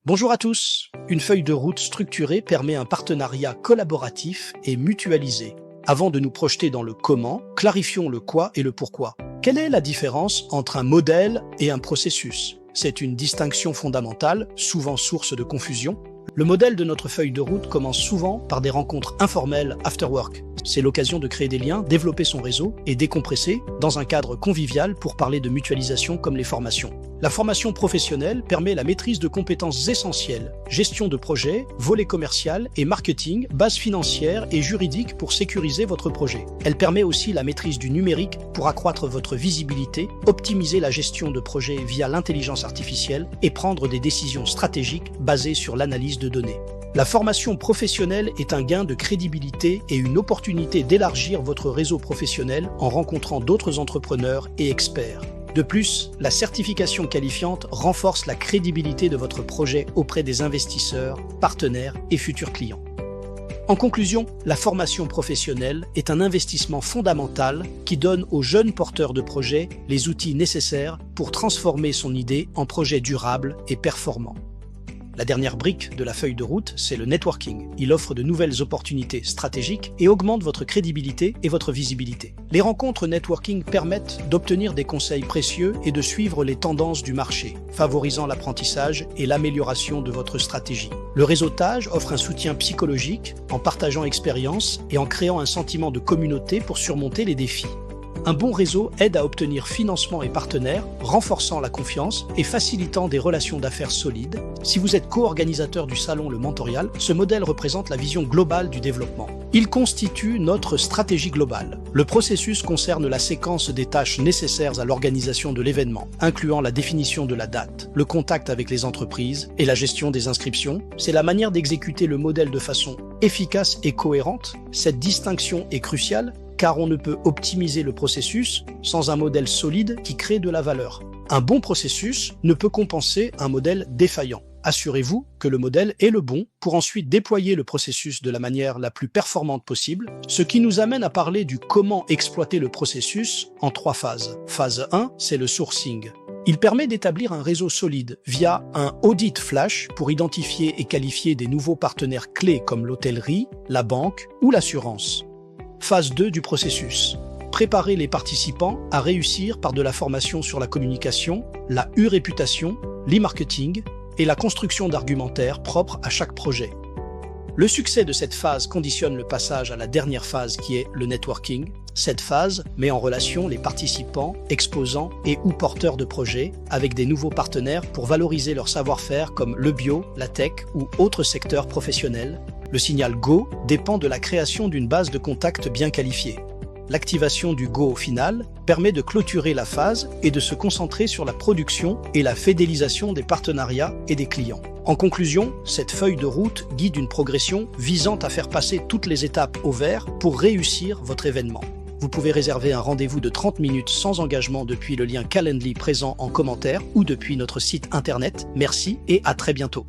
Bonjour à tous. Une feuille de route structurée permet un partenariat collaboratif et mutualisé. Avant de nous projeter dans le comment, clarifions le quoi et le pourquoi. Quelle est la différence entre un modèle et un processus? C'est une distinction fondamentale, souvent source de confusion. Le modèle de notre feuille de route commence souvent par des rencontres informelles after work. C'est l'occasion de créer des liens, développer son réseau et décompresser dans un cadre convivial pour parler de mutualisation comme les formations. La formation professionnelle permet la maîtrise de compétences essentielles, gestion de projet, volet commercial et marketing, base financière et juridique pour sécuriser votre projet. Elle permet aussi la maîtrise du numérique pour accroître votre visibilité, optimiser la gestion de projet via l'intelligence artificielle et prendre des décisions stratégiques basées sur l'analyse de données. La formation professionnelle est un gain de crédibilité et une opportunité d'élargir votre réseau professionnel en rencontrant d'autres entrepreneurs et experts. De plus, la certification qualifiante renforce la crédibilité de votre projet auprès des investisseurs, partenaires et futurs clients. En conclusion, la formation professionnelle est un investissement fondamental qui donne aux jeunes porteurs de projets les outils nécessaires pour transformer son idée en projet durable et performant. La dernière brique de la feuille de route, c'est le networking. Il offre de nouvelles opportunités stratégiques et augmente votre crédibilité et votre visibilité. Les rencontres networking permettent d'obtenir des conseils précieux et de suivre les tendances du marché, favorisant l'apprentissage et l'amélioration de votre stratégie. Le réseautage offre un soutien psychologique en partageant expériences et en créant un sentiment de communauté pour surmonter les défis. Un bon réseau aide à obtenir financement et partenaires, renforçant la confiance et facilitant des relations d'affaires solides. Si vous êtes co-organisateur du salon Le Mentorial, ce modèle représente la vision globale du développement. Il constitue notre stratégie globale. Le processus concerne la séquence des tâches nécessaires à l'organisation de l'événement, incluant la définition de la date, le contact avec les entreprises et la gestion des inscriptions. C'est la manière d'exécuter le modèle de façon efficace et cohérente. Cette distinction est cruciale car on ne peut optimiser le processus sans un modèle solide qui crée de la valeur. Un bon processus ne peut compenser un modèle défaillant. Assurez-vous que le modèle est le bon pour ensuite déployer le processus de la manière la plus performante possible, ce qui nous amène à parler du comment exploiter le processus en 3 phases. Phase 1, c'est le sourcing. Il permet d'établir un réseau solide via un audit flash pour identifier et qualifier des nouveaux partenaires clés comme l'hôtellerie, la banque ou l'assurance. Phase 2 du processus. Préparer les participants à réussir par de la formation sur la communication, la réputation, l'e-marketing et la construction d'argumentaires propres à chaque projet. Le succès de cette phase conditionne le passage à la dernière phase qui est le networking. Cette phase met en relation les participants, exposants et ou porteurs de projets avec des nouveaux partenaires pour valoriser leur savoir-faire comme le bio, la tech ou autres secteurs professionnels. Le signal Go dépend de la création d'une base de contacts bien qualifiée. L'activation du Go final permet de clôturer la phase et de se concentrer sur la production et la fidélisation des partenariats et des clients. En conclusion, cette feuille de route guide une progression visant à faire passer toutes les étapes au vert pour réussir votre événement. Vous pouvez réserver un rendez-vous de 30 minutes sans engagement depuis le lien Calendly présent en commentaire ou depuis notre site internet. Merci et à très bientôt.